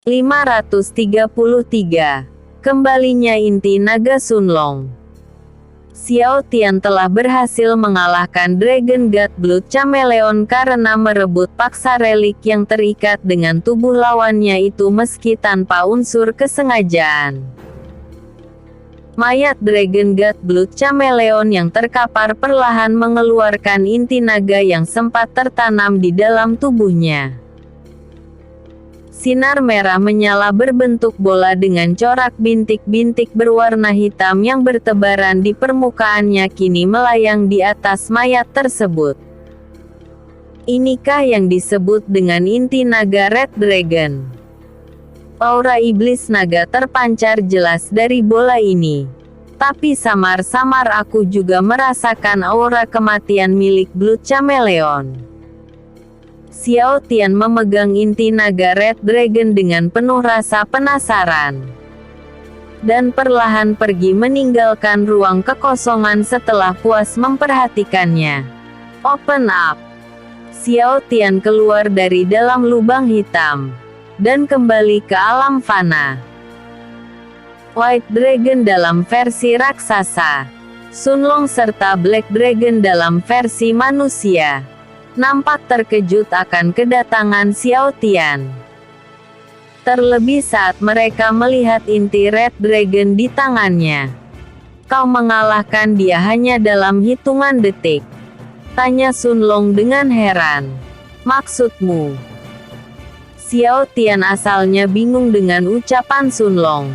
533. Kembalinya inti naga Sunlong. Xiao Tian telah berhasil mengalahkan Dragon God Blood Chameleon karena merebut paksa relik yang terikat dengan tubuh lawannya itu meski tanpa unsur kesengajaan. Mayat Dragon God Blood Chameleon yang terkapar perlahan mengeluarkan inti naga yang sempat tertanam di dalam tubuhnya. Sinar merah menyala berbentuk bola dengan corak bintik-bintik berwarna hitam yang bertebaran di permukaannya kini melayang di atas mayat tersebut. Inikah yang disebut dengan inti naga Red Dragon? Aura iblis naga terpancar jelas dari bola ini. Tapi samar-samar aku juga merasakan aura kematian milik Blood Chameleon. Xiao Tian memegang inti naga Red Dragon dengan penuh rasa penasaran. Dan perlahan pergi meninggalkan ruang kekosongan setelah puas memperhatikannya. Open up. Xiao Tian keluar dari dalam lubang hitam. Dan kembali ke alam fana. White Dragon dalam versi raksasa. Sunlong serta Black Dragon dalam versi manusia. Nampak terkejut akan kedatangan Xiao Tian. Terlebih saat mereka melihat inti Red Dragon di tangannya. Kau mengalahkan dia hanya dalam hitungan detik. Tanya Sunlong dengan heran. Maksudmu? Xiao Tian asalnya bingung dengan ucapan Sunlong.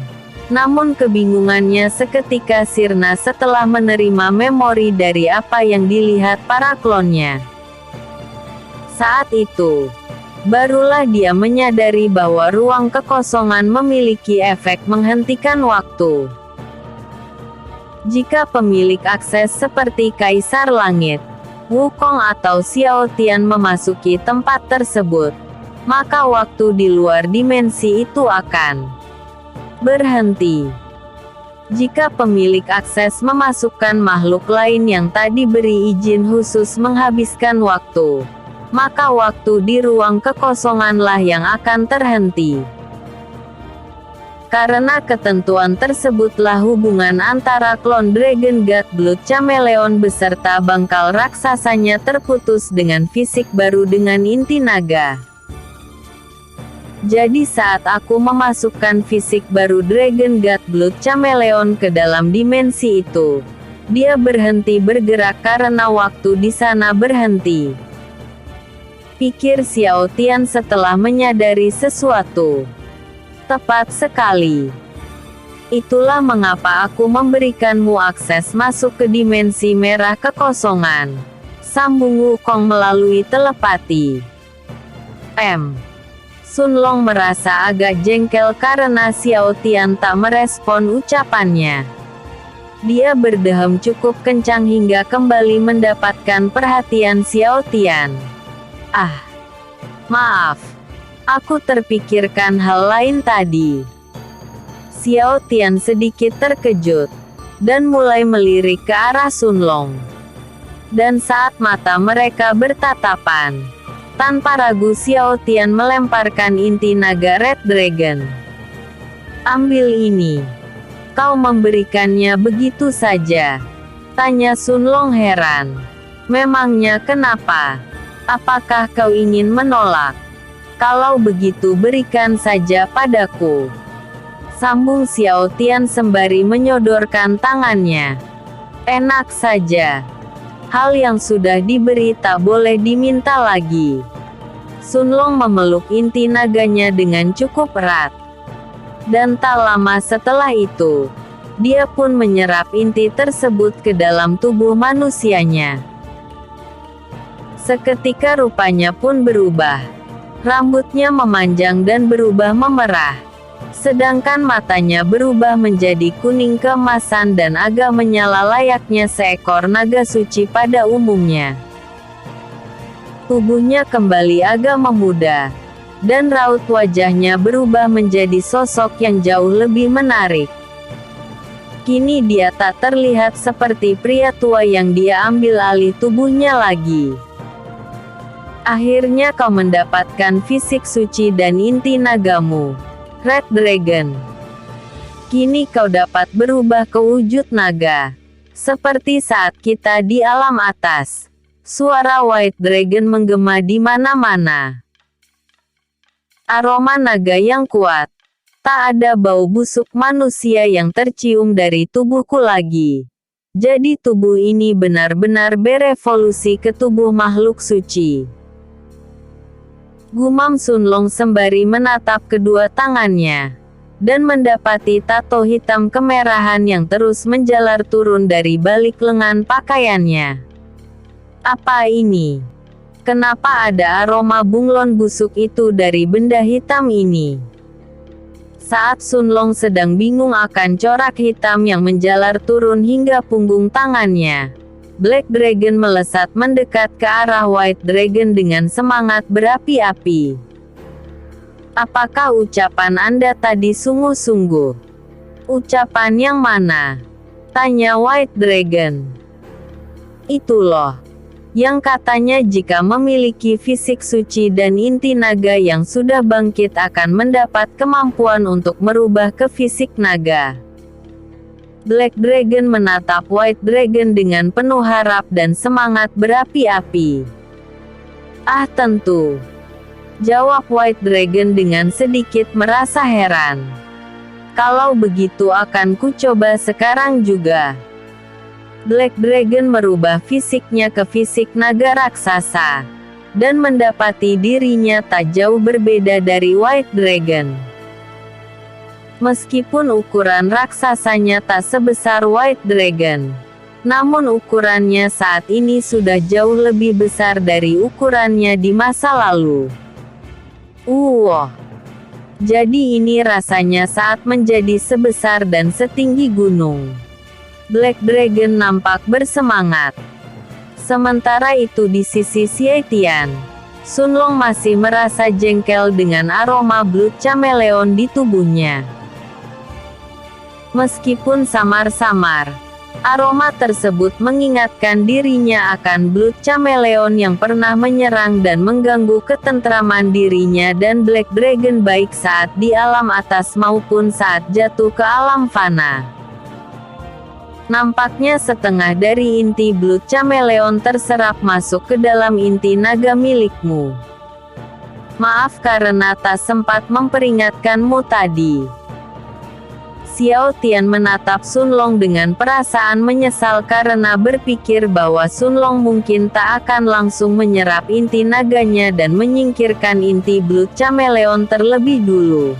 Namun kebingungannya seketika sirna setelah menerima memori dari apa yang dilihat para klonnya. Saat itu, barulah dia menyadari bahwa ruang kekosongan memiliki efek menghentikan waktu. Jika pemilik akses seperti Kaisar Langit, Wukong atau Xiao Tian memasuki tempat tersebut, maka waktu di luar dimensi itu akan berhenti. Jika pemilik akses memasukkan makhluk lain yang tadi beri izin khusus menghabiskan waktu, maka waktu di ruang kekosonganlah yang akan terhenti. Karena ketentuan tersebutlah hubungan antara klon Dragon God Blood Chameleon beserta bangkal raksasanya terputus dengan fisik baru dengan inti naga. Jadi saat aku memasukkan fisik baru Dragon God Blood Chameleon ke dalam dimensi itu, dia berhenti bergerak karena waktu di sana berhenti. Pikir Xiao Tian setelah menyadari sesuatu. Tepat sekali. Itulah mengapa aku memberikanmu akses masuk ke dimensi merah kekosongan. Sambung Wukong melalui telepati. Sunlong merasa agak jengkel karena Xiao Tian tak merespon ucapannya. Dia berdeham cukup kencang hingga kembali mendapatkan perhatian Xiao Tian. Maaf. Aku terpikirkan hal lain tadi. Xiao Tian sedikit terkejut. Dan mulai melirik ke arah Sunlong. Dan saat mata mereka bertatapan, tanpa ragu Xiao Tian melemparkan inti naga Red Dragon. Ambil ini. Kau memberikannya begitu saja? Tanya Sunlong heran. Memangnya kenapa? Apakah kau ingin menolak? Kalau begitu berikan saja padaku. Sambung Xiao Tian sembari menyodorkan tangannya. Enak saja. Hal yang sudah diberi tak boleh diminta lagi. Sunlong memeluk inti naganya dengan cukup erat. Dan tak lama setelah itu, dia pun menyerap inti tersebut ke dalam tubuh manusianya. Seketika rupanya pun berubah. Rambutnya memanjang dan berubah memerah. Sedangkan matanya berubah menjadi kuning keemasan dan agak menyala layaknya seekor naga suci pada umumnya. Tubuhnya kembali agak memuda. Dan raut wajahnya berubah menjadi sosok yang jauh lebih menarik. Kini dia tak terlihat seperti pria tua yang dia ambil alih tubuhnya lagi. Akhirnya kau mendapatkan fisik suci dan inti nagamu. Red Dragon. Kini kau dapat berubah ke wujud naga. Seperti saat kita di alam atas. Suara White Dragon menggema di mana-mana. Aroma naga yang kuat. Tak ada bau busuk manusia yang tercium dari tubuhku lagi. Jadi tubuh ini benar-benar berevolusi ke tubuh makhluk suci. Gumam Sunlong sembari menatap kedua tangannya. Dan mendapati tato hitam kemerahan yang terus menjalar turun dari balik lengan pakaiannya. Apa ini? Kenapa ada aroma bunglon busuk itu dari benda hitam ini? Saat Sunlong sedang bingung akan corak hitam yang menjalar turun hingga punggung tangannya, Black Dragon melesat mendekat ke arah White Dragon dengan semangat berapi-api. Apakah ucapan Anda tadi sungguh-sungguh? Ucapan yang mana? Tanya White Dragon. Itu loh. Yang katanya jika memiliki fisik suci dan inti naga yang sudah bangkit akan mendapat kemampuan untuk merubah ke fisik naga. Black Dragon menatap White Dragon dengan penuh harap dan semangat berapi-api. Ah tentu. Jawab White Dragon dengan sedikit merasa heran. Kalau begitu akan ku coba sekarang juga. Black Dragon merubah fisiknya ke fisik naga raksasa. Dan mendapati dirinya tak jauh berbeda dari White Dragon. Meskipun ukuran raksasanya tak sebesar White Dragon, namun ukurannya saat ini sudah jauh lebih besar dari ukurannya di masa lalu. Jadi ini rasanya saat menjadi sebesar dan setinggi gunung. Black Dragon nampak bersemangat. Sementara itu di sisi Xie Tian, Sunlong masih merasa jengkel dengan aroma Blood Chameleon di tubuhnya. Meskipun samar-samar, aroma tersebut mengingatkan dirinya akan Blood Chameleon yang pernah menyerang dan mengganggu ketentraman dirinya dan Black Dragon baik saat di alam atas maupun saat jatuh ke alam fana. Nampaknya setengah dari inti Blood Chameleon terserap masuk ke dalam inti naga milikmu. Maaf karena tak sempat memperingatkanmu tadi. Xiao Tian menatap Sunlong dengan perasaan menyesal karena berpikir bahwa Sunlong mungkin tak akan langsung menyerap inti naganya dan menyingkirkan inti Blood Chameleon terlebih dulu.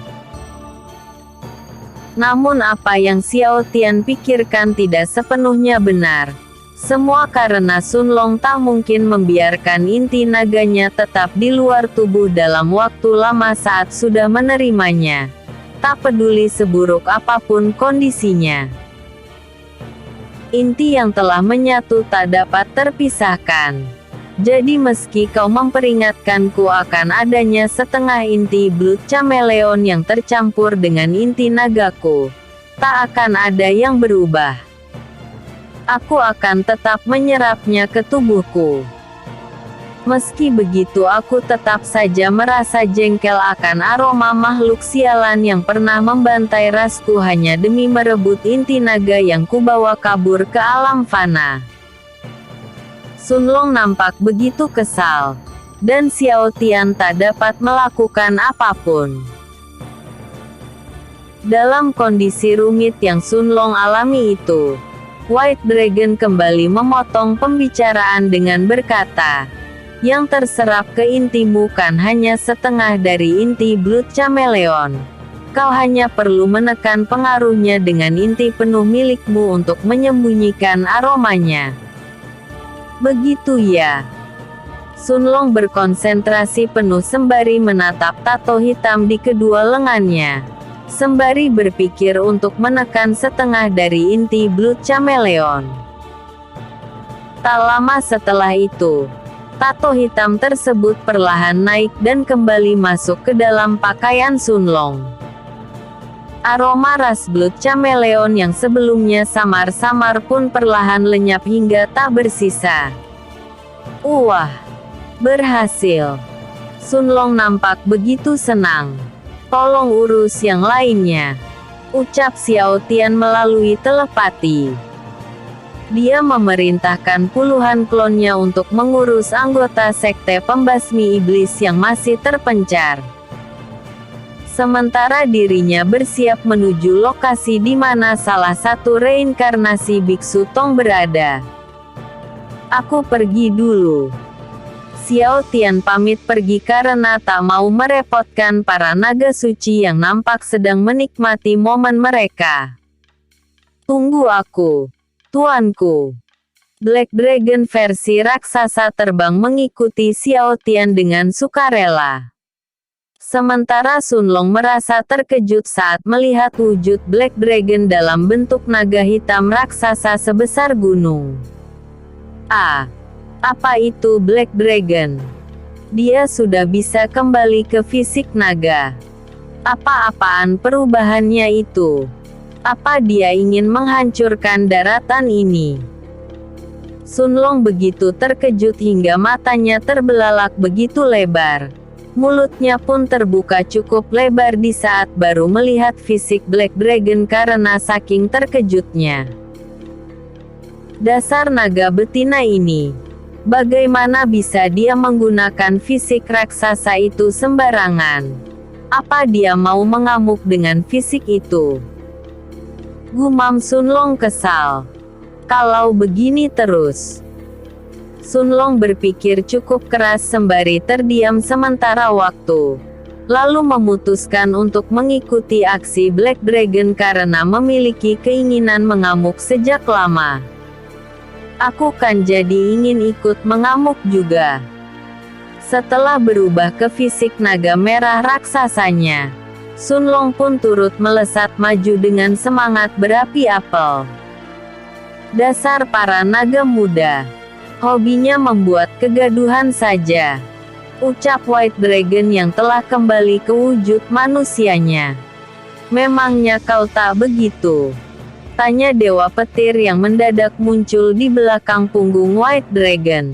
Namun apa yang Xiao Tian pikirkan tidak sepenuhnya benar. Semua karena Sunlong tak mungkin membiarkan inti naganya tetap di luar tubuh dalam waktu lama saat sudah menerimanya. Tak peduli seburuk apapun kondisinya. Inti yang telah menyatu tak dapat terpisahkan. Jadi meski kau memperingatkanku akan adanya setengah inti Blood Chameleon yang tercampur dengan inti nagaku, tak akan ada yang berubah. Aku akan tetap menyerapnya ke tubuhku. Meski begitu aku tetap saja merasa jengkel akan aroma makhluk sialan yang pernah membantai rasku hanya demi merebut inti naga yang kubawa kabur ke alam fana. Sunlong nampak begitu kesal. Dan Xiao Tian tak dapat melakukan apapun. Dalam kondisi rumit yang Sunlong alami itu, White Dragon kembali memotong pembicaraan dengan berkata, yang terserap ke intimu kan hanya setengah dari inti Blood Chameleon. Kau hanya perlu menekan pengaruhnya dengan inti penuh milikmu untuk menyembunyikan aromanya. Begitu ya. Sunlong berkonsentrasi penuh sembari menatap tato hitam di kedua lengannya. Sembari berpikir untuk menekan setengah dari inti Blood Chameleon. Tak lama setelah itu, tato hitam tersebut perlahan naik dan kembali masuk ke dalam pakaian Sunlong. Aroma ras Blood Chameleon yang sebelumnya samar-samar pun perlahan lenyap hingga tak bersisa. Wah, berhasil. Sunlong nampak begitu senang. Tolong urus yang lainnya, ucap Xiao Tian melalui telepati. Dia memerintahkan puluhan klonnya untuk mengurus anggota sekte pembasmi iblis yang masih terpencar. Sementara dirinya bersiap menuju lokasi di mana salah satu reinkarnasi Biksu Tong berada. Aku pergi dulu. Xiao Tian pamit pergi karena tak mau merepotkan para naga suci yang nampak sedang menikmati momen mereka. Tunggu aku, tuanku. Black Dragon versi raksasa terbang mengikuti Xiao Tian dengan sukarela. Sementara Sun Long merasa terkejut saat melihat wujud Black Dragon dalam bentuk naga hitam raksasa sebesar gunung. Apa itu Black Dragon? Dia sudah bisa kembali ke fisik naga. Apa-apaan perubahannya itu? Apa dia ingin menghancurkan daratan ini? Sun Long begitu terkejut hingga matanya terbelalak begitu lebar. Mulutnya pun terbuka cukup lebar di saat baru melihat fisik Black Dragon karena saking terkejutnya. Dasar naga betina ini. Bagaimana bisa dia menggunakan fisik raksasa itu sembarangan? Apa dia mau mengamuk dengan fisik itu? Gumam Sun Long kesal. Kalau begini terus. Sun Long berpikir cukup keras sembari terdiam sementara waktu. Lalu memutuskan untuk mengikuti aksi Black Dragon karena memiliki keinginan mengamuk sejak lama. Aku kan jadi ingin ikut mengamuk juga. Setelah berubah ke fisik naga merah raksasanya, Sun Long pun turut melesat maju dengan semangat berapi apel. Dasar para naga muda. Hobinya membuat kegaduhan saja, ucap White Dragon yang telah kembali ke wujud manusianya. Memangnya kau tak begitu? Tanya Dewa Petir yang mendadak muncul di belakang punggung White Dragon.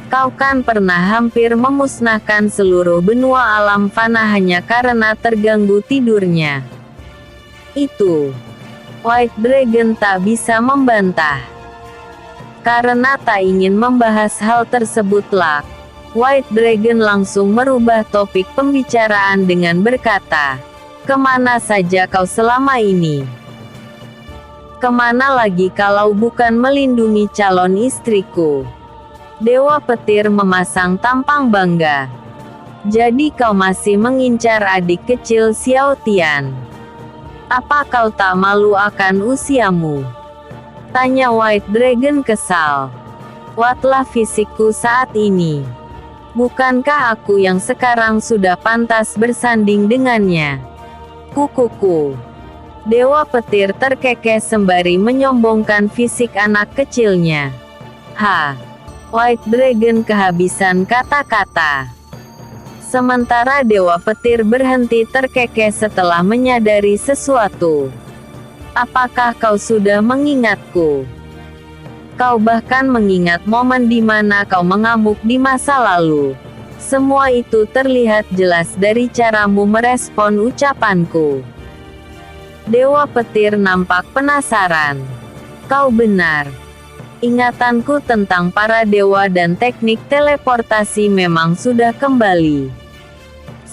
Kau kan pernah hampir memusnahkan seluruh benua alam fana hanya karena terganggu tidurnya. Itu. White Dragon tak bisa membantah. Karena tak ingin membahas hal tersebutlah, White Dragon langsung merubah topik pembicaraan dengan berkata, "Kemana saja kau selama ini? Kemana lagi kalau bukan melindungi calon istriku?" Dewa Petir memasang tampang bangga. Jadi kau masih mengincar adik kecil Xiao Tian? Apa kau tak malu akan usiamu? Tanya White Dragon kesal. Lihatlah fisikku saat ini. Bukankah aku yang sekarang sudah pantas bersanding dengannya? Kukuku. Dewa Petir terkekeh sembari menyombongkan fisik anak kecilnya. White Dragon kehabisan kata-kata. Sementara Dewa Petir berhenti terkekeh setelah menyadari sesuatu. Apakah kau sudah mengingatku? Kau bahkan mengingat momen di mana kau mengamuk di masa lalu. Semua itu terlihat jelas dari caramu merespon ucapanku. Dewa Petir nampak penasaran. Kau benar. Ingatanku tentang para dewa dan teknik teleportasi memang sudah kembali.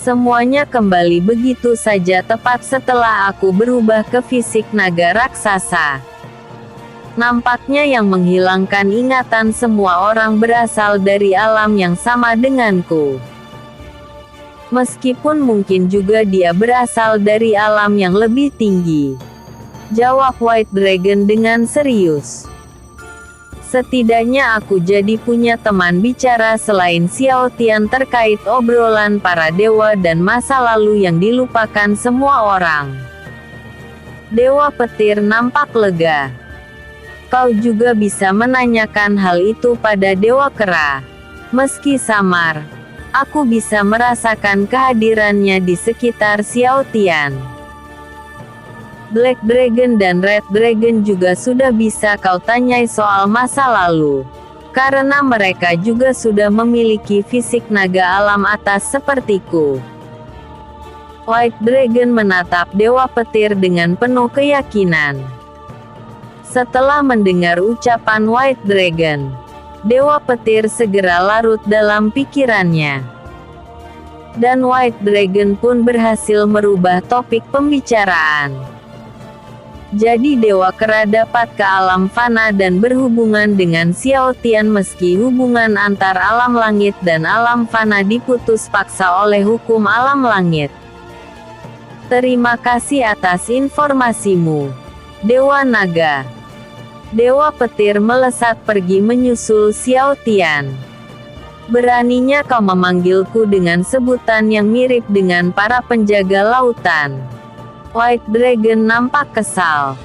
Semuanya kembali begitu saja tepat setelah aku berubah ke fisik naga raksasa. Nampaknya yang menghilangkan ingatan semua orang berasal dari alam yang sama denganku. Meskipun mungkin juga dia berasal dari alam yang lebih tinggi. Jawab White Dragon dengan serius. Setidaknya aku jadi punya teman bicara selain Xiao Tian terkait obrolan para dewa dan masa lalu yang dilupakan semua orang. Dewa Petir nampak lega. Kau juga bisa menanyakan hal itu pada Dewa Kera. Meski samar, aku bisa merasakan kehadirannya di sekitar Xiao Tian. Black Dragon dan Red Dragon juga sudah bisa kau tanyai soal masa lalu. Karena mereka juga sudah memiliki fisik naga alam atas sepertiku. White Dragon menatap Dewa Petir dengan penuh keyakinan. Setelah mendengar ucapan White Dragon, Dewa Petir segera larut dalam pikirannya. Dan White Dragon pun berhasil merubah topik pembicaraan. Jadi Dewa Kera dapat ke alam fana dan berhubungan dengan Xiao Tian meski hubungan antar alam langit dan alam fana diputus paksa oleh hukum alam langit. Terima kasih atas informasimu, Dewa Naga. Dewa Petir melesat pergi menyusul Xiao Tian. Beraninya kau memanggilku dengan sebutan yang mirip dengan para penjaga lautan. White Dragon nampak kesal.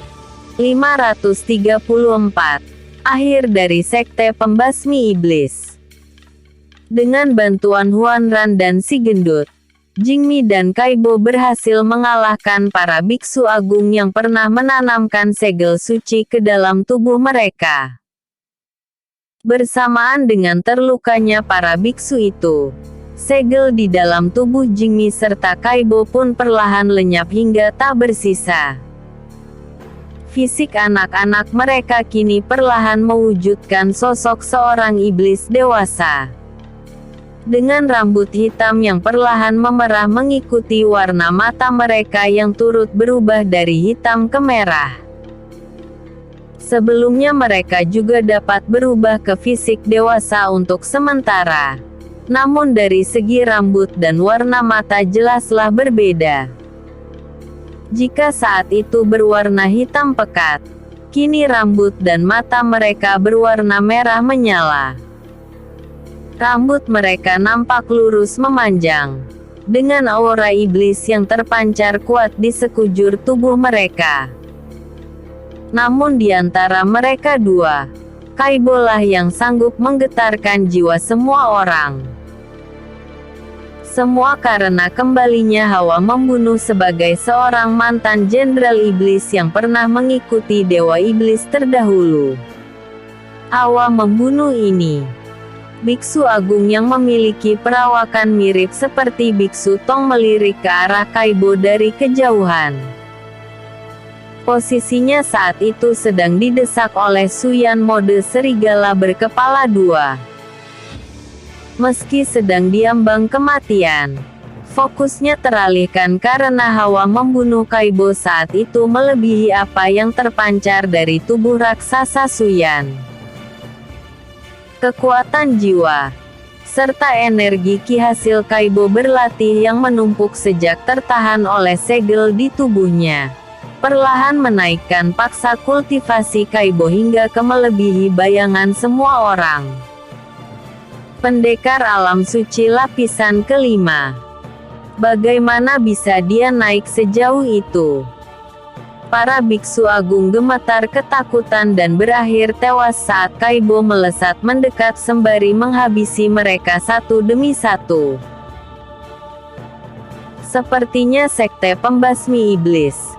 534. Akhir dari Sekte Pembasmi Iblis. Dengan bantuan Huan Ran dan si gendut, Jingmi dan Kaibo berhasil mengalahkan para biksu agung yang pernah menanamkan segel suci ke dalam tubuh mereka. Bersamaan dengan terlukanya para biksu itu, segel di dalam tubuh Jingmi serta Kaibo pun perlahan lenyap hingga tak bersisa. Fisik anak-anak mereka kini perlahan mewujudkan sosok seorang iblis dewasa. Dengan rambut hitam yang perlahan memerah mengikuti warna mata mereka yang turut berubah dari hitam ke merah. Sebelumnya mereka juga dapat berubah ke fisik dewasa untuk sementara. Namun dari segi rambut dan warna mata jelaslah berbeda. Jika saat itu berwarna hitam pekat, kini rambut dan mata mereka berwarna merah menyala. Rambut mereka nampak lurus memanjang, dengan aura iblis yang terpancar kuat di sekujur tubuh mereka. Namun di antara mereka dua, Kaibo lah yang sanggup menggetarkan jiwa semua orang. Semua karena kembalinya Hawa membunuh sebagai seorang mantan jenderal iblis yang pernah mengikuti Dewa Iblis terdahulu. Hawa membunuh ini, biksu agung yang memiliki perawakan mirip seperti biksu Tong melirik ke arah Kaibo dari kejauhan. Posisinya saat itu sedang didesak oleh Suyan mode serigala berkepala dua. Meski sedang diambang kematian, fokusnya teralihkan karena Hawa membunuh Kaibo saat itu melebihi apa yang terpancar dari tubuh raksasa Suyan. Kekuatan jiwa, serta energi ki hasil Kaibo berlatih yang menumpuk sejak tertahan oleh segel di tubuhnya, perlahan menaikkan paksa kultivasi Kaibo hingga ke melebihi bayangan semua orang. Pendekar alam suci lapisan kelima. Bagaimana bisa dia naik sejauh itu? Para biksu agung gemetar ketakutan dan berakhir tewas saat Kaibo melesat mendekat sembari menghabisi mereka satu demi satu. Sepertinya Sekte Pembasmi Iblis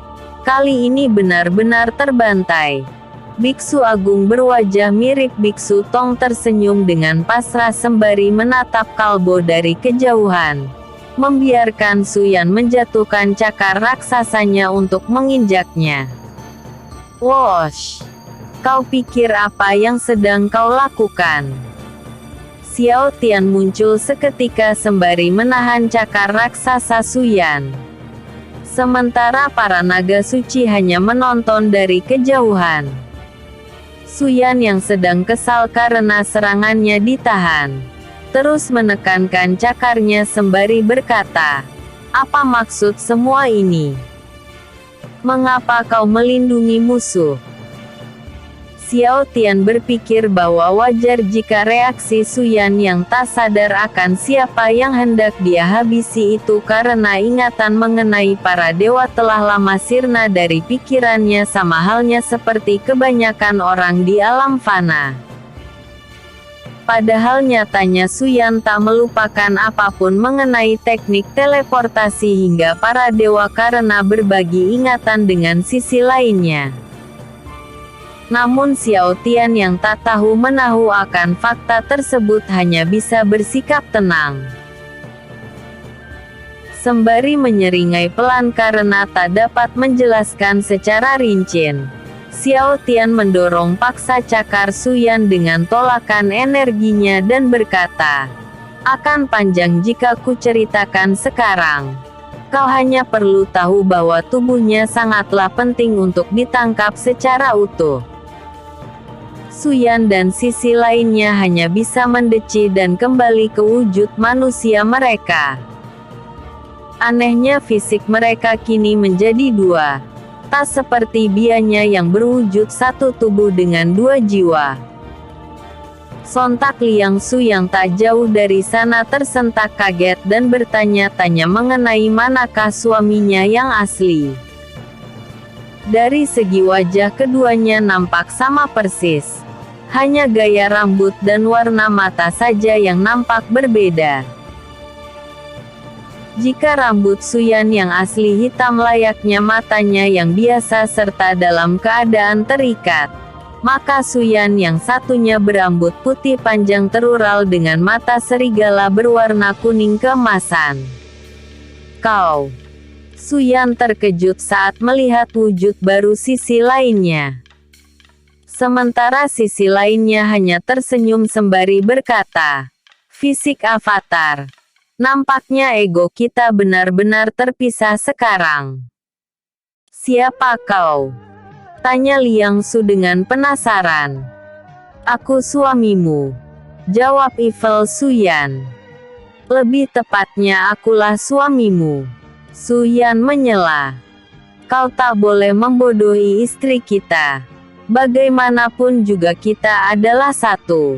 kali ini benar-benar terbantai. Biksu agung berwajah mirip biksu Tong tersenyum dengan pasrah sembari menatap Kalbo dari kejauhan, membiarkan Suyan menjatuhkan cakar raksasanya untuk menginjaknya. Wosh! Kau pikir apa yang sedang kau lakukan? Xiao Tian muncul seketika sembari menahan cakar raksasa Suyan. Sementara para naga suci hanya menonton dari kejauhan. Suyan yang sedang kesal karena serangannya ditahan, terus menekankan cakarnya sembari berkata, "Apa maksud semua ini? Mengapa kau melindungi musuh?" Xiao Tian berpikir bahwa wajar jika reaksi Suyan yang tak sadar akan siapa yang hendak dia habisi itu karena ingatan mengenai para dewa telah lama sirna dari pikirannya sama halnya seperti kebanyakan orang di alam fana. Padahal nyatanya Suyan tak melupakan apapun mengenai teknik teleportasi hingga para dewa karena berbagi ingatan dengan sisi lainnya. Namun Xiao Tian yang tak tahu menahu akan fakta tersebut hanya bisa bersikap tenang. Sembari menyeringai pelan karena tak dapat menjelaskan secara rinci. Xiao Tian mendorong paksa cakar Suyan dengan tolakan energinya dan berkata, "Akan panjang jika ku ceritakan sekarang. Kau hanya perlu tahu bahwa tubuhnya sangatlah penting untuk ditangkap secara utuh." Suyan dan sisi lainnya hanya bisa mendeci dan kembali ke wujud manusia mereka. Anehnya fisik mereka kini menjadi dua. Tak seperti biasanya yang berwujud satu tubuh dengan dua jiwa. Sontak Liang Su yang tak jauh dari sana tersentak kaget dan bertanya-tanya mengenai manakah suaminya yang asli. Dari segi wajah keduanya nampak sama persis. Hanya gaya rambut dan warna mata saja yang nampak berbeda. Jika rambut Suyan yang asli hitam layaknya matanya yang biasa serta dalam keadaan terikat, maka Suyan yang satunya berambut putih panjang terural dengan mata serigala berwarna kuning keemasan. "Kau?" Suyan terkejut saat melihat wujud baru sisi lainnya. Sementara sisi lainnya hanya tersenyum sembari berkata, "Fisik avatar. Nampaknya ego kita benar-benar terpisah sekarang." "Siapa kau?" tanya Liang Su dengan penasaran. "Aku suamimu," jawab Evil Suyan. "Lebih tepatnya akulah suamimu," Suyan menyela. "Kau tak boleh membodohi istri kita. Bagaimanapun juga kita adalah satu.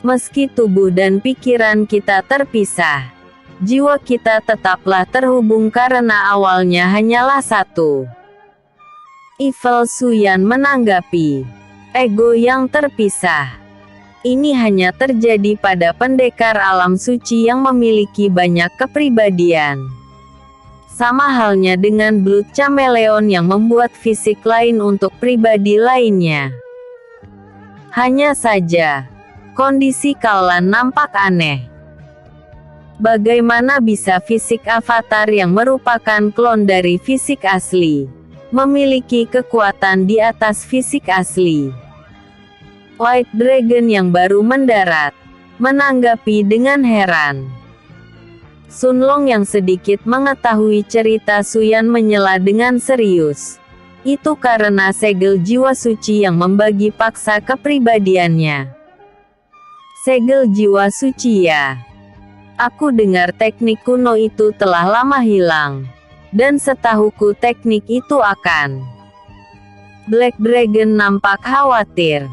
Meski tubuh dan pikiran kita terpisah, jiwa kita tetaplah terhubung karena awalnya hanyalah satu." Evil Suyan menanggapi, "Ego yang terpisah. Ini hanya terjadi pada pendekar alam suci yang memiliki banyak kepribadian. Sama halnya dengan Blood Chameleon yang membuat fisik lain untuk pribadi lainnya. Hanya saja, kondisi Kaolan nampak aneh. Bagaimana bisa fisik avatar yang merupakan klon dari fisik asli, memiliki kekuatan di atas fisik asli?" White Dragon yang baru mendarat, menanggapi dengan heran. Sunlong yang sedikit mengetahui cerita Suyan menyela dengan serius. "Itu karena segel jiwa suci yang membagi paksa kepribadiannya." "Segel jiwa suci ya? Aku dengar teknik kuno itu telah lama hilang. Dan setahuku teknik itu akan..." Black Dragon nampak khawatir.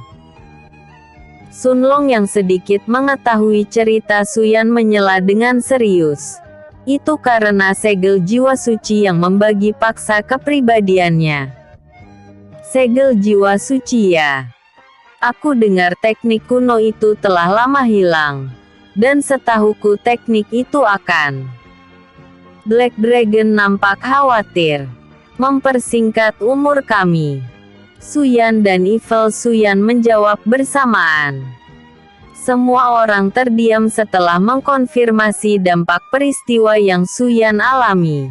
Sunlong yang sedikit mengetahui cerita Suyan menyela dengan serius. "Itu karena segel jiwa suci yang membagi paksa kepribadiannya." "Segel jiwa suci ya? Aku dengar teknik kuno itu telah lama hilang. Dan setahuku teknik itu akan..." Black Dragon nampak khawatir. "Mempersingkat umur kami." Suyan dan Evil Suyan menjawab bersamaan. Semua orang terdiam setelah mengkonfirmasi dampak peristiwa yang Suyan alami.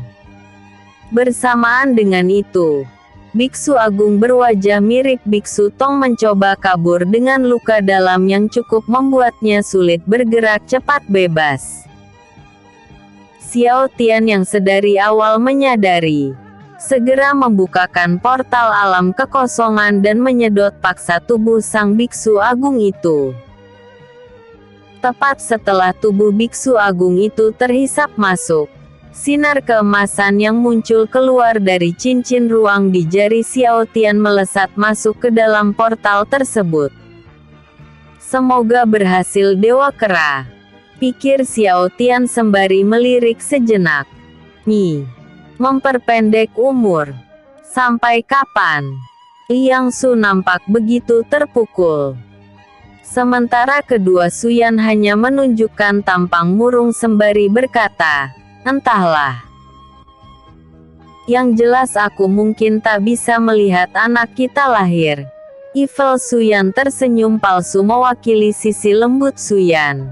Bersamaan dengan itu, Biksu Agung berwajah mirip Biksu Tong mencoba kabur dengan luka dalam yang cukup membuatnya sulit bergerak cepat bebas. Xiao Tian yang sedari awal menyadari, segera membukakan portal alam kekosongan dan menyedot paksa tubuh sang Biksu Agung itu. Tepat setelah tubuh Biksu Agung itu terhisap masuk, sinar keemasan yang muncul keluar dari cincin ruang di jari Xiao Tian melesat masuk ke dalam portal tersebut. "Semoga berhasil Dewa Kera," pikir Xiao Tian sembari melirik sejenak. Memperpendek umur. Sampai kapan? Liang Su nampak begitu terpukul. Sementara kedua Suyan hanya menunjukkan tampang murung sembari berkata, "Entahlah. Yang jelas aku mungkin tak bisa melihat anak kita lahir." Evil Suyan tersenyum palsu mewakili sisi lembut Suyan.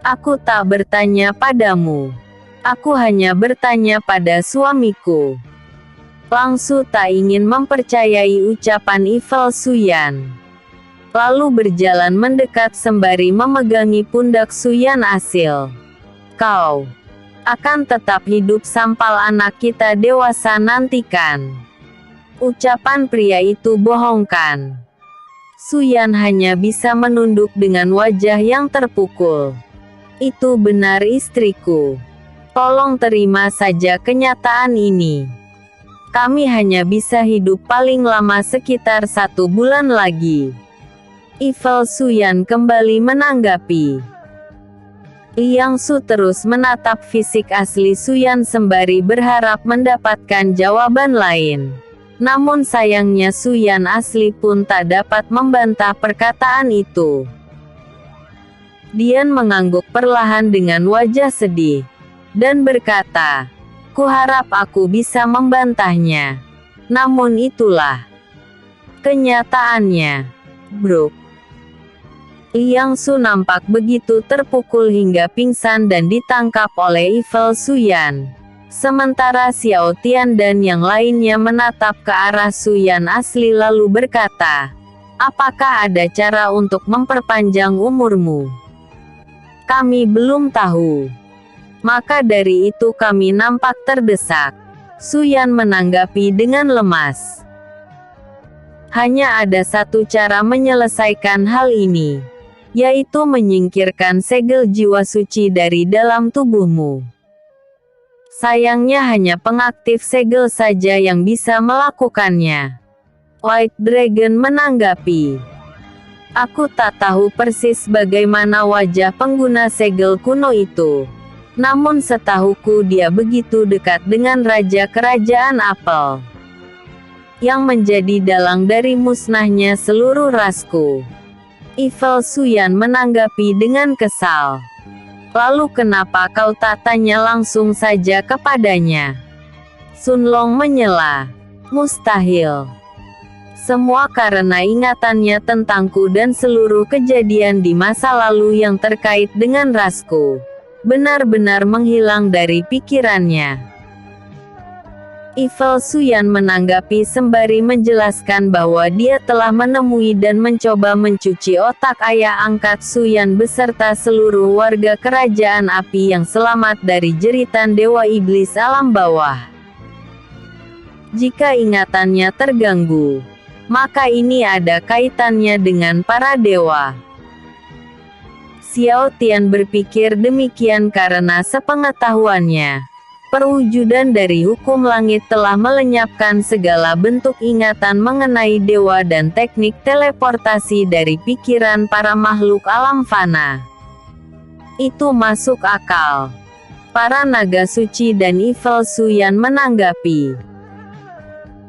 Aku tak bertanya padamu. Aku hanya bertanya pada suamiku. Langsu tak ingin mempercayai ucapan Ifel Suyan. Lalu berjalan mendekat sembari memegangi pundak Suyan Asil. Kau akan tetap hidup sampai anak kita dewasa nantikan. Ucapan pria itu bohongkan. Suyan hanya bisa menunduk dengan wajah yang terpukul. Itu benar istriku. Tolong terima saja kenyataan ini. Kami hanya bisa hidup paling lama sekitar 1 bulan lagi. Ifel Suyan kembali menanggapi. Liang Su terus menatap fisik asli Suyan sembari berharap mendapatkan jawaban lain. Namun sayangnya Suyan asli pun tak dapat membantah perkataan itu. Dian mengangguk perlahan dengan wajah sedih. Dan berkata, "Kuharap aku bisa membantahnya. Namun itulah kenyataannya, bro." Liang Su nampak begitu terpukul hingga pingsan dan ditangkap oleh Ifel Suyan. Sementara Xiao Tian dan yang lainnya menatap ke arah Suyan asli lalu berkata, "Apakah ada cara untuk memperpanjang umurmu? Kami belum tahu. Maka dari itu kami nampak terdesak." Suyan menanggapi dengan lemas. "Hanya ada satu cara menyelesaikan hal ini, yaitu menyingkirkan segel jiwa suci dari dalam tubuhmu. Sayangnya hanya pengaktif segel saja yang bisa melakukannya." White Dragon menanggapi. "Aku tak tahu persis bagaimana wajah pengguna segel kuno itu. Namun setahuku dia begitu dekat dengan Raja Kerajaan Apel, yang menjadi dalang dari musnahnya seluruh rasku." Ifel Suyan menanggapi dengan kesal. "Lalu kenapa kau tak tanya langsung saja kepadanya?" Sun Long menyela. "Mustahil. Semua karena ingatannya tentangku dan seluruh kejadian di masa lalu yang terkait dengan rasku benar-benar menghilang dari pikirannya." Ifel Suyan menanggapi sembari menjelaskan bahwa dia telah menemui dan mencoba mencuci otak ayah angkat Suyan beserta seluruh warga kerajaan api yang selamat dari jeritan Dewa Iblis alam bawah. Jika ingatannya terganggu, maka ini ada kaitannya dengan para dewa. Xiao Tian berpikir demikian karena sepengetahuannya, perwujudan dari hukum langit telah melenyapkan segala bentuk ingatan mengenai dewa dan teknik teleportasi dari pikiran para makhluk alam fana. Itu masuk akal. Para naga suci dan Ifel Suyan menanggapi.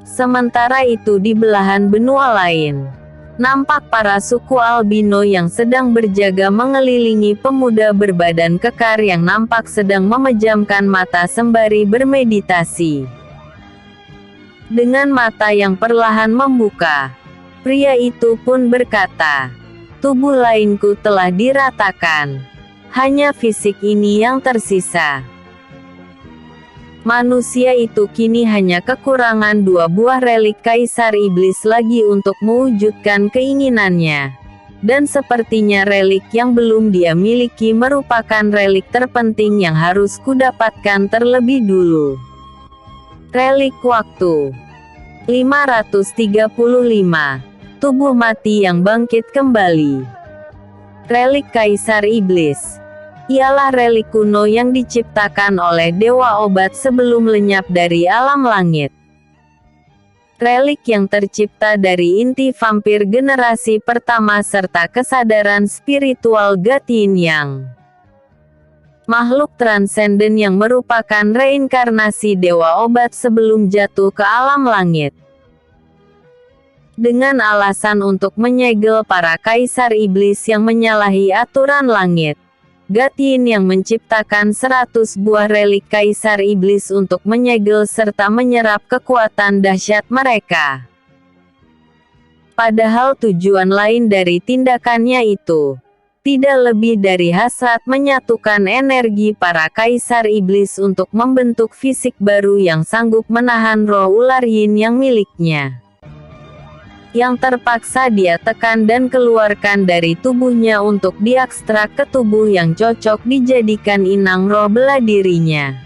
Sementara itu di belahan benua lain, nampak para suku albino yang sedang berjaga mengelilingi pemuda berbadan kekar yang nampak sedang memejamkan mata sembari bermeditasi. Dengan mata yang perlahan membuka, pria itu pun berkata, "Tubuh lainku telah diratakan. Hanya fisik ini yang tersisa. Manusia itu kini hanya kekurangan 2 buah relik Kaisar Iblis lagi untuk mewujudkan keinginannya. Dan sepertinya relik yang belum dia miliki merupakan relik terpenting yang harus kudapatkan terlebih dulu." Relik waktu 535. Tubuh mati yang bangkit kembali. Relik Kaisar Iblis ialah relik kuno yang diciptakan oleh Dewa Obat sebelum lenyap dari alam langit. Relik yang tercipta dari inti vampir generasi pertama serta kesadaran spiritual Gatien Yang. Makhluk transenden yang merupakan reinkarnasi Dewa Obat sebelum jatuh ke alam langit. Dengan alasan untuk menyegel para Kaisar Iblis yang menyalahi aturan langit, Gatien yang menciptakan 100 buah relik Kaisar Iblis untuk menyegel serta menyerap kekuatan dahsyat mereka. Padahal tujuan lain dari tindakannya itu tidak lebih dari hasrat menyatukan energi para kaisar iblis untuk membentuk fisik baru yang sanggup menahan roh ular yin yang miliknya. Yang terpaksa dia tekan dan keluarkan dari tubuhnya untuk diekstrak ke tubuh yang cocok dijadikan inang roh bela dirinya.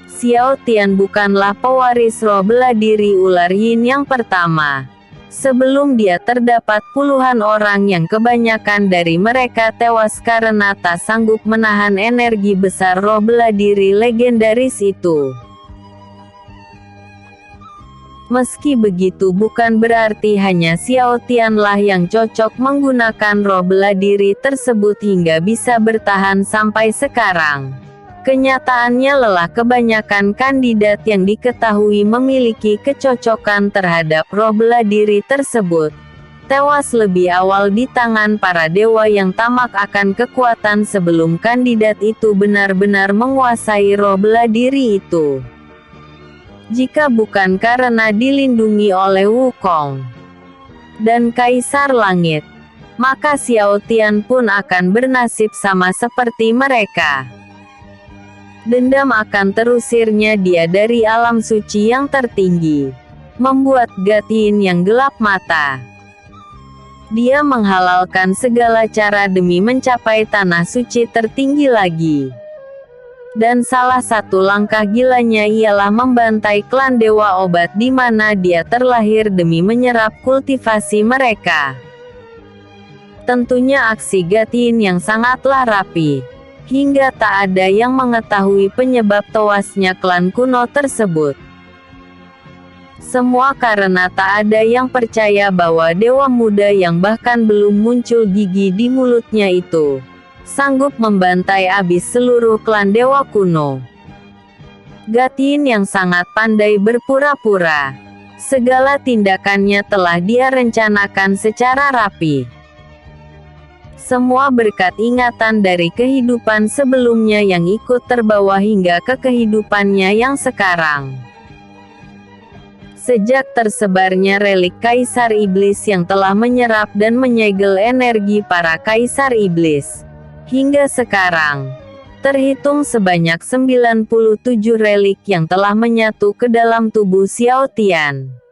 Xiao Tian bukanlah pewaris roh bela diri ular yin yang pertama. Sebelum dia terdapat puluhan orang yang kebanyakan dari mereka tewas karena tak sanggup menahan energi besar roh bela diri legendaris itu. Meski begitu bukan berarti hanya Xiao Tianlah yang cocok menggunakan roh bela diri tersebut hingga bisa bertahan sampai sekarang. Kenyataannya lelah kebanyakan kandidat yang diketahui memiliki kecocokan terhadap roh bela diri tersebut tewas lebih awal di tangan para dewa yang tamak akan kekuatan sebelum kandidat itu benar-benar menguasai roh bela diri itu. Jika bukan karena dilindungi oleh Wukong dan Kaisar Langit, maka Xiao Tian pun akan bernasib sama seperti mereka. Dendam akan terusirnya dia dari alam suci yang tertinggi, membuat Gatin yang gelap mata. Dia menghalalkan segala cara demi mencapai tanah suci tertinggi lagi. Dan salah satu langkah gilanya ialah membantai klan Dewa Obat di mana dia terlahir demi menyerap kultivasi mereka. Tentunya aksi Gatin yang sangatlah rapi. Hingga tak ada yang mengetahui penyebab tewasnya klan kuno tersebut. Semua karena tak ada yang percaya bahwa dewa muda yang bahkan belum muncul gigi di mulutnya itu sanggup membantai abis seluruh klan dewa kuno. Gatin yang sangat pandai berpura-pura. Segala tindakannya telah dia rencanakan secara rapi. Semua berkat ingatan dari kehidupan sebelumnya yang ikut terbawa hingga ke kehidupannya yang sekarang. Sejak tersebarnya relik Kaisar Iblis yang telah menyerap dan menyegel energi para Kaisar Iblis, hingga sekarang, terhitung sebanyak 97 relik yang telah menyatu ke dalam tubuh Xiao Tian.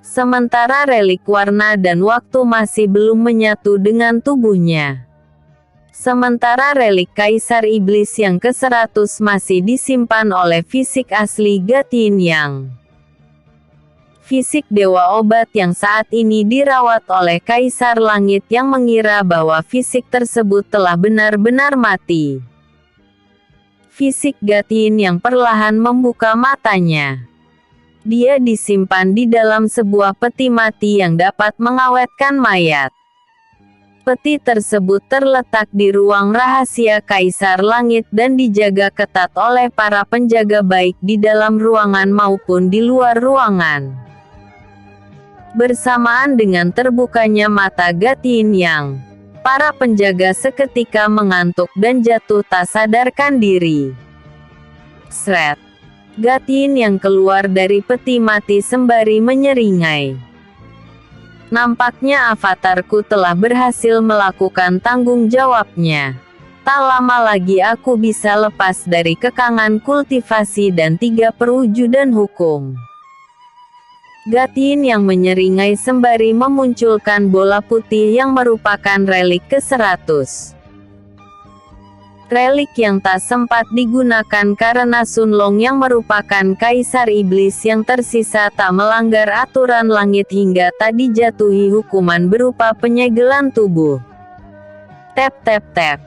Sementara relik warna dan waktu masih belum menyatu dengan tubuhnya. Sementara relik Kaisar Iblis yang ke-100 masih disimpan oleh fisik asli Gatin Yang. Fisik Dewa Obat yang saat ini dirawat oleh Kaisar Langit yang mengira bahwa fisik tersebut telah benar-benar mati. Fisik Gatin yang perlahan membuka matanya. Dia disimpan di dalam sebuah peti mati yang dapat mengawetkan mayat. Peti tersebut terletak di ruang rahasia Kaisar Langit dan dijaga ketat oleh para penjaga baik di dalam ruangan maupun di luar ruangan. Bersamaan dengan terbukanya mata Gatin Yang, para penjaga seketika mengantuk dan jatuh tak sadarkan diri. Sret. Gatin yang keluar dari peti mati sembari menyeringai. Nampaknya avatarku telah berhasil melakukan tanggung jawabnya. Tak lama lagi aku bisa lepas dari kekangan kultivasi dan 3 perwujudan hukum. Gatin yang menyeringai sembari memunculkan bola putih yang merupakan relik ke-100. Relik yang tak sempat digunakan karena Sun Long yang merupakan Kaisar Iblis yang tersisa tak melanggar aturan langit hingga tak dijatuhi hukuman berupa penyegelan tubuh. Tap tap tap.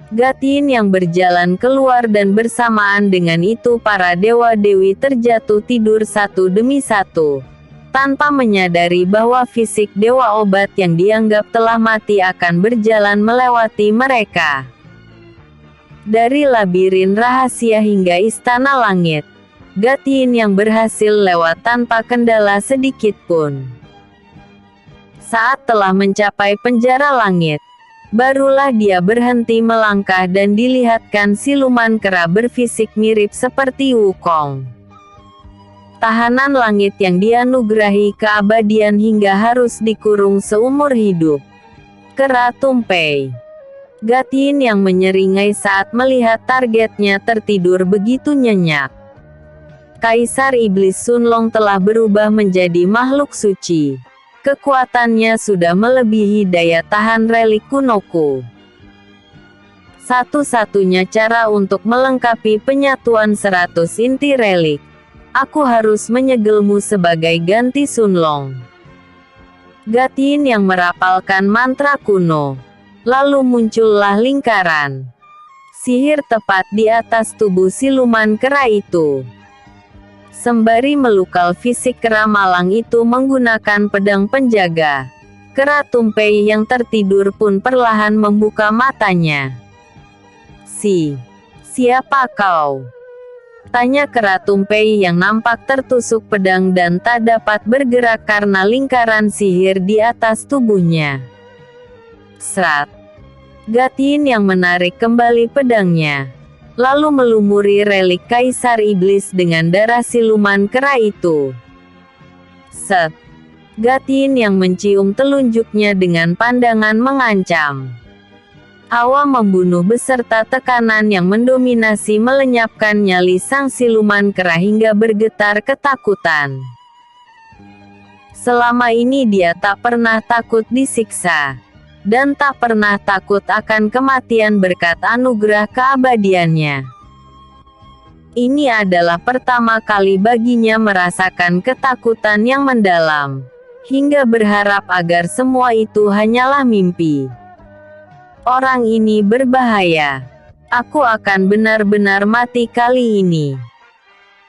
Gatin yang berjalan keluar dan bersamaan dengan itu para dewa-dewi terjatuh tidur satu demi satu. Tanpa menyadari bahwa fisik Dewa Obat yang dianggap telah mati akan berjalan melewati mereka. Dari labirin rahasia hingga istana langit, Gatin yang berhasil lewat tanpa kendala sedikit pun. Saat telah mencapai penjara langit, barulah dia berhenti melangkah dan dilihatkan siluman kera berfisik mirip seperti Wukong. Tahanan langit yang dianugerahi keabadian hingga harus dikurung seumur hidup. Kera Tumpei. Gatin yang menyeringai saat melihat targetnya tertidur begitu nyenyak. Kaisar Iblis Sunlong telah berubah menjadi makhluk suci. Kekuatannya sudah melebihi daya tahan relik kunoku. Satu-satunya cara untuk melengkapi penyatuan 100 inti relik, aku harus menyegelmu sebagai ganti Sunlong. Gatin yang merapalkan mantra kuno. Lalu muncullah lingkaran sihir tepat di atas tubuh siluman kera itu. Sembari melukal fisik kera malang itu menggunakan pedang penjaga, Kera Tumpei yang tertidur pun perlahan membuka matanya. Siapa kau?" tanya Kera Tumpei yang nampak tertusuk pedang dan tak dapat bergerak karena lingkaran sihir di atas tubuhnya. Serat. Gatin yang menarik kembali pedangnya, lalu melumuri relik Kaisar Iblis dengan darah siluman kera itu. Set. Gatin yang mencium telunjuknya dengan pandangan mengancam. Hawa membunuh beserta tekanan yang mendominasi melenyapkan nyali sang siluman kera hingga bergetar ketakutan. Selama ini dia tak pernah takut disiksa, dan tak pernah takut akan kematian berkat anugerah keabadiannya. Ini adalah pertama kali baginya merasakan ketakutan yang mendalam, hingga berharap agar semua itu hanyalah mimpi. Orang ini berbahaya. Aku akan benar-benar mati kali ini.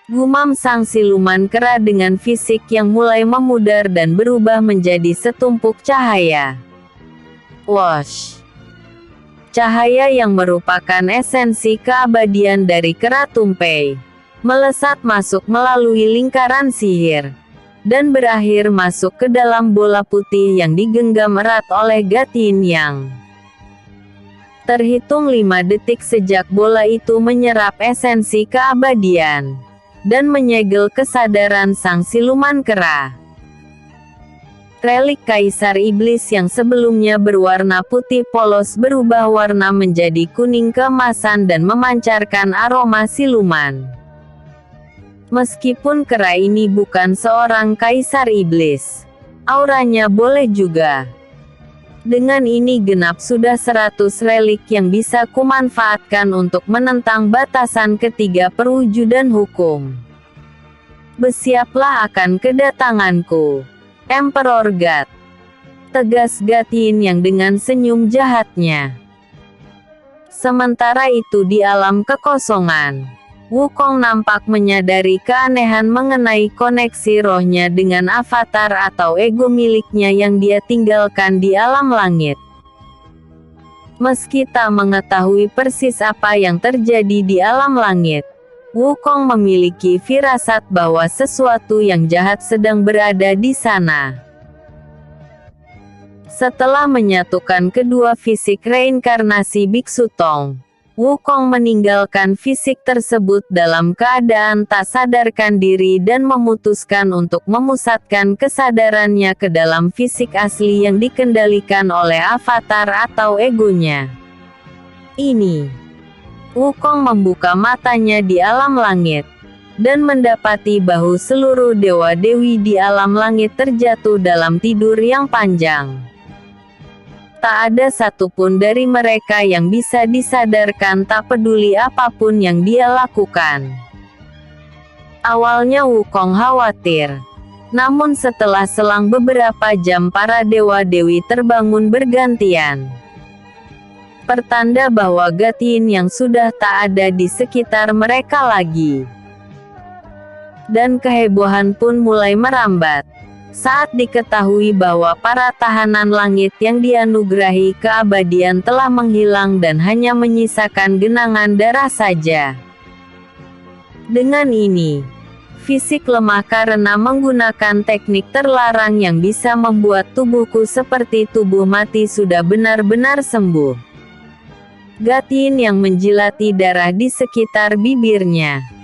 Gumam sang siluman kera dengan fisik yang mulai memudar dan berubah menjadi setumpuk cahaya. Wosh! Cahaya yang merupakan esensi keabadian dari Kera Tumpei, melesat masuk melalui lingkaran sihir, dan berakhir masuk ke dalam bola putih yang digenggam erat oleh Gatin Yang. Terhitung 5 detik sejak bola itu menyerap esensi keabadian, dan menyegel kesadaran sang siluman kera. Relik Kaisar Iblis yang sebelumnya berwarna putih polos berubah warna menjadi kuning keemasan dan memancarkan aroma siluman. Meskipun kera ini bukan seorang Kaisar Iblis, auranya boleh juga. Dengan ini genap sudah 100 relik yang bisa kumanfaatkan untuk menentang batasan ketiga perwujudan hukum. Bersiaplah akan kedatanganku, Emperor God, tegas Gatin yang dengan senyum jahatnya. Sementara itu di alam kekosongan, Wukong nampak menyadari keanehan mengenai koneksi rohnya dengan avatar atau ego miliknya yang dia tinggalkan di alam langit. Meski tak mengetahui persis apa yang terjadi di alam langit, Wukong memiliki firasat bahwa sesuatu yang jahat sedang berada di sana. Setelah menyatukan kedua fisik reinkarnasi Biksu Tong, Wukong meninggalkan fisik tersebut dalam keadaan tak sadarkan diri dan memutuskan untuk memusatkan kesadarannya ke dalam fisik asli yang dikendalikan oleh avatar atau egonya. Wukong membuka matanya di alam langit, dan mendapati bahu seluruh dewa-dewi di alam langit terjatuh dalam tidur yang panjang. Tak ada satupun dari mereka yang bisa disadarkan tak peduli apapun yang dia lakukan. Awalnya Wukong khawatir, namun setelah selang beberapa jam para dewa-dewi terbangun bergantian. Pertanda bahwa Gatin yang sudah tak ada di sekitar mereka lagi. Dan kehebohan pun mulai merambat saat diketahui bahwa para tahanan langit yang dianugerahi keabadian telah menghilang dan hanya menyisakan genangan darah saja. Dengan ini, fisik lemah karena menggunakan teknik terlarang yang bisa membuat tubuhku seperti tubuh mati sudah benar-benar sembuh. Gatin yang menjilati darah di sekitar bibirnya.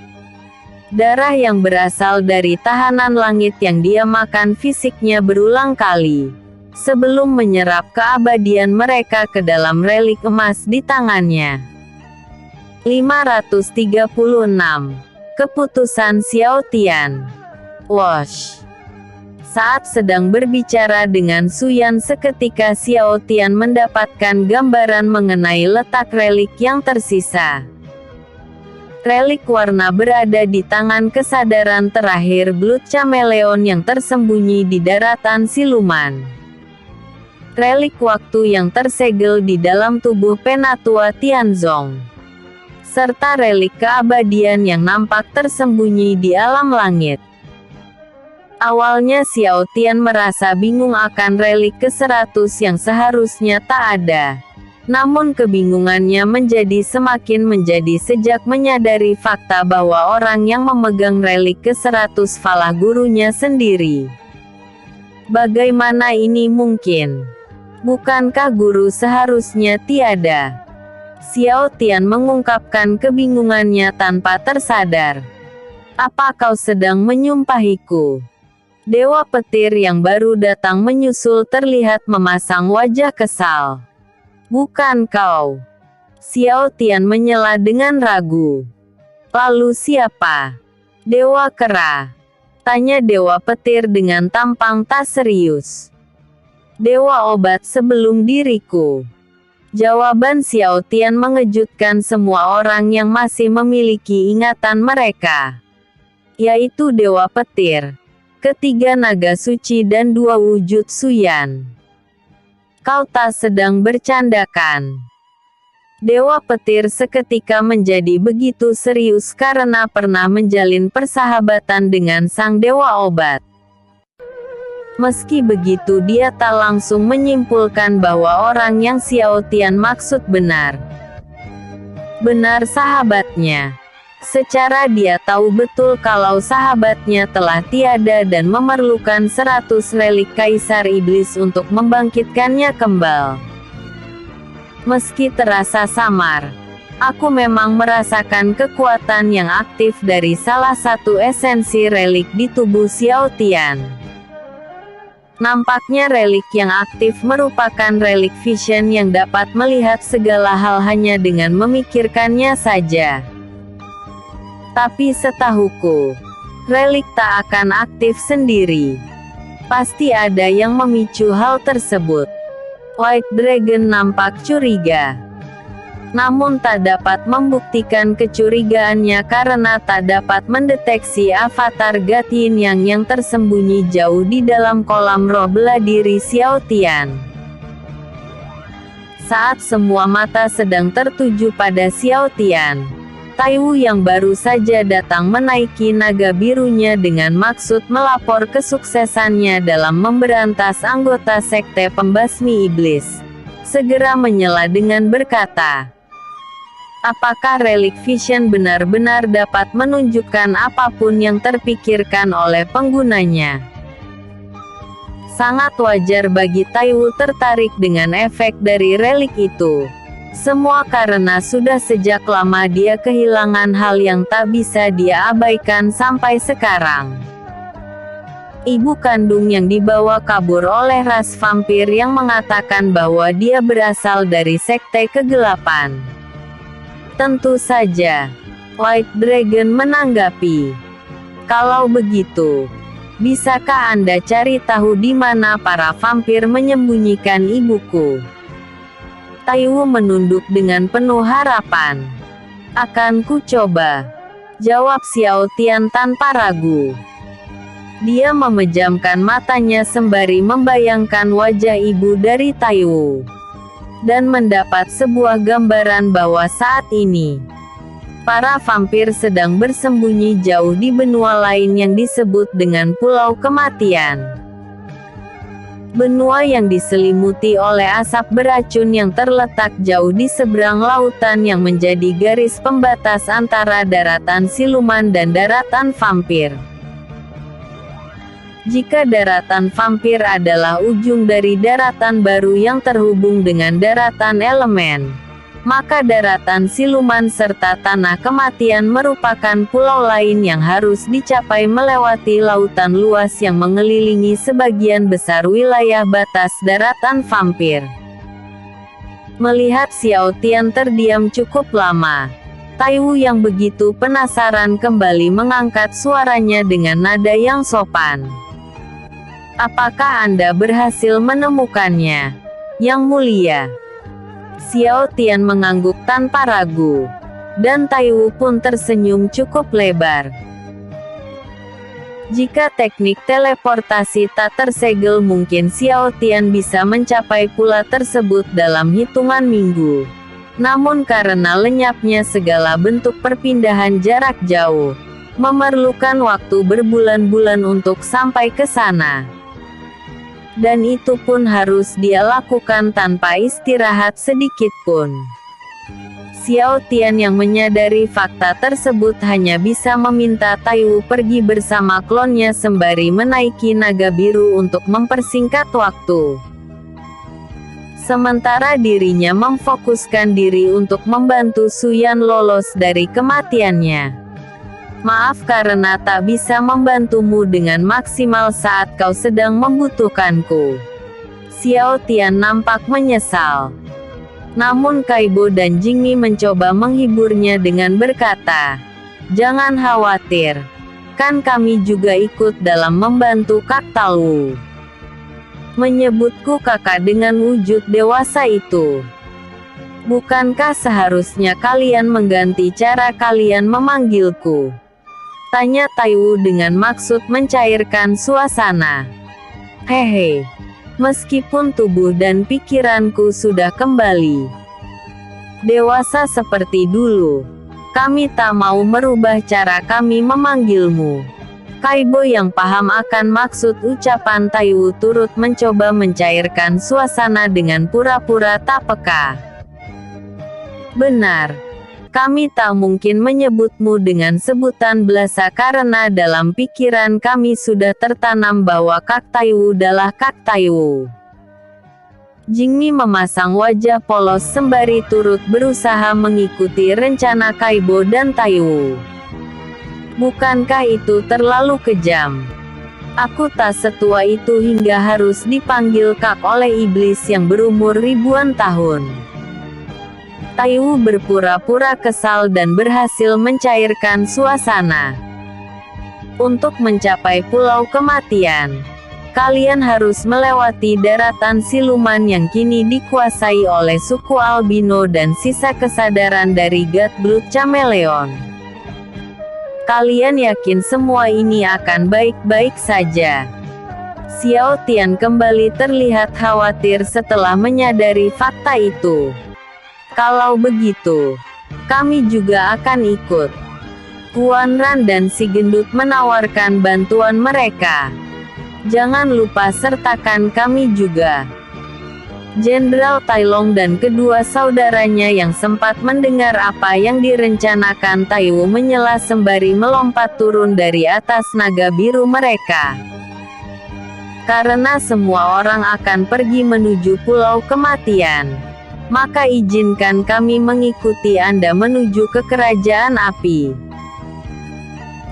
Darah yang berasal dari tahanan langit yang dia makan fisiknya berulang kali. sebelum menyerap keabadian mereka ke dalam relik emas di tangannya. 536. Keputusan Xiao Tian. Wash. Saat sedang berbicara dengan Suyan seketika Xiao Tian mendapatkan gambaran mengenai letak relik yang tersisa. Relik warna berada di tangan kesadaran terakhir Blood Chameleon yang tersembunyi di daratan siluman. Relik waktu yang tersegel di dalam tubuh Penatua Tianzong. Serta relik keabadian yang nampak tersembunyi di alam langit. Awalnya Xiao Tian merasa bingung akan relik ke-100 yang seharusnya tak ada. Namun kebingungannya menjadi menjadi sejak menyadari fakta bahwa orang yang memegang relik ke-100 falah gurunya sendiri. Bagaimana ini mungkin? Bukankah guru seharusnya tiada? Xiao Tian mengungkapkan kebingungannya tanpa tersadar. Apa kau sedang menyumpahiku? Dewa petir yang baru datang menyusul terlihat memasang wajah kesal. Bukan kau. Xiao Tian menyela dengan ragu. Lalu siapa? Dewa Kera. Tanya Dewa Petir dengan tampang tak serius. Dewa obat sebelum diriku. Jawaban Xiao Tian mengejutkan semua orang yang masih memiliki ingatan mereka. Yaitu Dewa Petir, ketiga naga suci dan 2 wujud Suyan. Kau tak sedang bercandakan. Dewa Petir seketika menjadi begitu serius karena pernah menjalin persahabatan dengan sang Dewa Obat. Meski begitu dia tak langsung menyimpulkan bahwa orang yang Xiao Tian maksud benar sahabatnya. Secara dia tahu betul kalau sahabatnya telah tiada dan memerlukan 100 relik Kaisar Iblis untuk membangkitkannya kembali. Meski terasa samar, aku memang merasakan kekuatan yang aktif dari salah satu esensi relik di tubuh Xiao Tian. Nampaknya relik yang aktif merupakan relik vision yang dapat melihat segala hal hanya dengan memikirkannya saja. Tapi setahuku, relik tak akan aktif sendiri. Pasti ada yang memicu hal tersebut. White Dragon nampak curiga. Namun tak dapat membuktikan kecurigaannya karena tak dapat mendeteksi avatar God Yin yang tersembunyi jauh di dalam kolam roh bela diri Xiao Tian. Saat semua mata sedang tertuju pada Xiao Tian, Taiwu yang baru saja datang menaiki naga birunya dengan maksud melapor kesuksesannya dalam memberantas anggota sekte pembasmi iblis, segera menyela dengan berkata, apakah relik vision benar-benar dapat menunjukkan apapun yang terpikirkan oleh penggunanya? Sangat wajar bagi Taiwu tertarik dengan efek dari relik itu. Semua karena sudah sejak lama dia kehilangan hal yang tak bisa dia abaikan sampai sekarang. Ibu kandung yang dibawa kabur oleh ras vampir yang mengatakan bahwa dia berasal dari sekte kegelapan. Tentu saja, White Dragon menanggapi. Kalau begitu, bisakah Anda cari tahu di mana para vampir menyembunyikan ibuku? Taiwu menunduk dengan penuh harapan. Akan ku coba, jawab Xiao Tian tanpa ragu. Dia memejamkan matanya sembari membayangkan wajah ibu dari Taiwu. Dan mendapat sebuah gambaran bahwa saat ini, para vampir sedang bersembunyi jauh di benua lain yang disebut dengan Pulau Kematian. Benua yang diselimuti oleh asap beracun yang terletak jauh di seberang lautan yang menjadi garis pembatas antara daratan siluman dan daratan vampir. Jika daratan vampir adalah ujung dari daratan baru yang terhubung dengan daratan elemen, maka daratan siluman serta tanah kematian merupakan pulau lain yang harus dicapai melewati lautan luas yang mengelilingi sebagian besar wilayah batas daratan vampir. Melihat Xiao Tian terdiam cukup lama, Tai Wu yang begitu penasaran kembali mengangkat suaranya dengan nada yang sopan. "Apakah Anda berhasil menemukannya, Yang Mulia?" Xiao Tian mengangguk tanpa ragu, dan Tai Wu pun tersenyum cukup lebar. Jika teknik teleportasi tak tersegel, mungkin Xiao Tian bisa mencapai pula tersebut dalam hitungan minggu. Namun karena lenyapnya segala bentuk perpindahan jarak jauh, memerlukan waktu berbulan-bulan untuk sampai ke sana. Dan itu pun harus dia lakukan tanpa istirahat sedikit pun. Xiao Tian yang menyadari fakta tersebut hanya bisa meminta Tai Wu pergi bersama klonnya sembari menaiki naga biru untuk mempersingkat waktu. Sementara dirinya memfokuskan diri untuk membantu Su Yan lolos dari kematiannya. "Maaf karena tak bisa membantumu dengan maksimal saat kau sedang membutuhkanku." Xiao Tian nampak menyesal. Namun Kaibo dan Jingmi mencoba menghiburnya dengan berkata, "Jangan khawatir. Kan kami juga ikut dalam membantu Kak Talwu. Menyebutku kakak dengan wujud dewasa itu. Bukankah seharusnya kalian mengganti cara kalian memanggilku?" tanya Tai Wu dengan maksud mencairkan suasana. "Hehe. Meskipun tubuh dan pikiranku sudah kembali dewasa seperti dulu, kami tak mau merubah cara kami memanggilmu." Kaibo yang paham akan maksud ucapan Tai Wu turut mencoba mencairkan suasana dengan pura-pura tak peka. "Benar. Kami tak mungkin menyebutmu dengan sebutan belasa karena dalam pikiran kami sudah tertanam bahwa Kak Tai Wu adalah Kak Tai Wu." Jingmi memasang wajah polos sembari turut berusaha mengikuti rencana Kaibo dan Tai Wu. "Bukankah itu terlalu kejam? Aku tak setua itu hingga harus dipanggil Kak oleh iblis yang berumur ribuan tahun." Tai Wu berpura-pura kesal dan berhasil mencairkan suasana. "Untuk mencapai Pulau Kematian, kalian harus melewati daratan siluman yang kini dikuasai oleh suku albino dan sisa kesadaran dari God-Blood Chameleon. Kalian yakin semua ini akan baik-baik saja?" Xiao Tian kembali terlihat khawatir setelah menyadari fakta itu. "Kalau begitu, kami juga akan ikut." Tuan Ran dan si gendut menawarkan bantuan mereka. "Jangan lupa sertakan kami juga." Jenderal Tai Long dan kedua saudaranya yang sempat mendengar apa yang direncanakan Tai Wu menyela sembari melompat turun dari atas naga biru mereka. "Karena semua orang akan pergi menuju Pulau Kematian, maka izinkan kami mengikuti Anda menuju ke Kerajaan Api."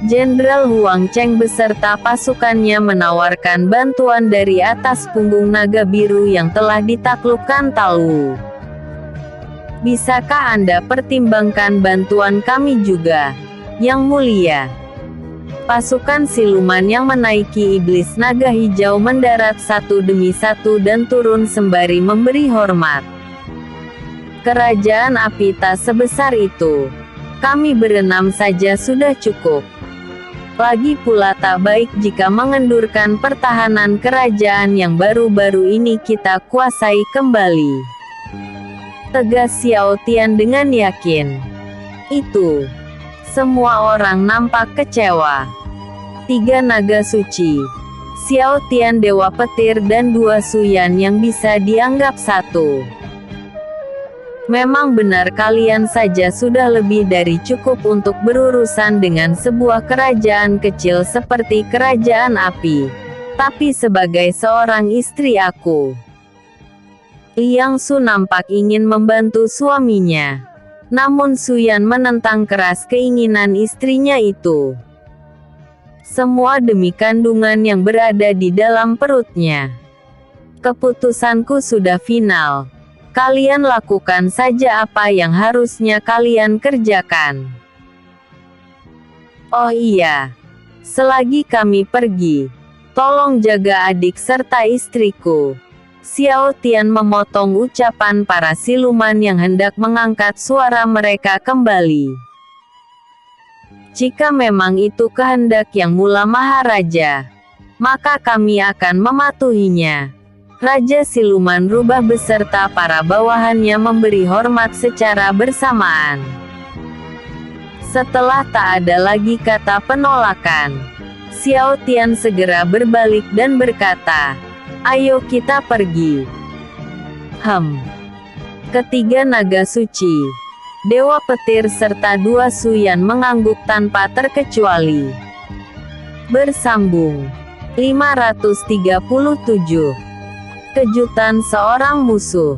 Jenderal Huang Cheng beserta pasukannya menawarkan bantuan dari atas punggung naga biru yang telah ditaklukkan Talwu. "Bisakah Anda pertimbangkan bantuan kami juga, Yang Mulia?" Pasukan siluman yang menaiki iblis naga hijau mendarat satu demi satu dan turun sembari memberi hormat. "Kerajaan Api tak sebesar itu. Kami berenam saja sudah cukup. Lagi pula tak baik jika mengendurkan pertahanan kerajaan yang baru-baru ini kita kuasai kembali," tegas Xiao Tian dengan yakin. Itu. Semua orang nampak kecewa. 3 naga suci, Xiao Tian Dewa Petir dan 2 Su Yan yang bisa dianggap satu. Memang benar kalian saja sudah lebih dari cukup untuk berurusan dengan sebuah kerajaan kecil seperti Kerajaan Api. Tapi sebagai seorang istri aku Liang Su nampak ingin membantu suaminya. Namun Suyan menentang keras keinginan istrinya itu. Semua demi kandungan yang berada di dalam perutnya. Keputusanku sudah final. Kalian lakukan saja apa yang harusnya kalian kerjakan. Oh iya. Selagi kami pergi, tolong jaga adik serta istriku. Xiao Tian memotong ucapan para siluman yang hendak mengangkat suara mereka kembali. Jika memang itu kehendak Yang Mula Maharaja, maka kami akan mematuhinya. Raja Siluman Rubah beserta para bawahannya memberi hormat secara bersamaan. Setelah tak ada lagi kata penolakan, Xiao Tian segera berbalik dan berkata, "Ayo kita pergi." Ketiga naga suci, Dewa Petir serta dua Suyan mengangguk tanpa terkecuali. Bersambung 537. Kejutan seorang musuh.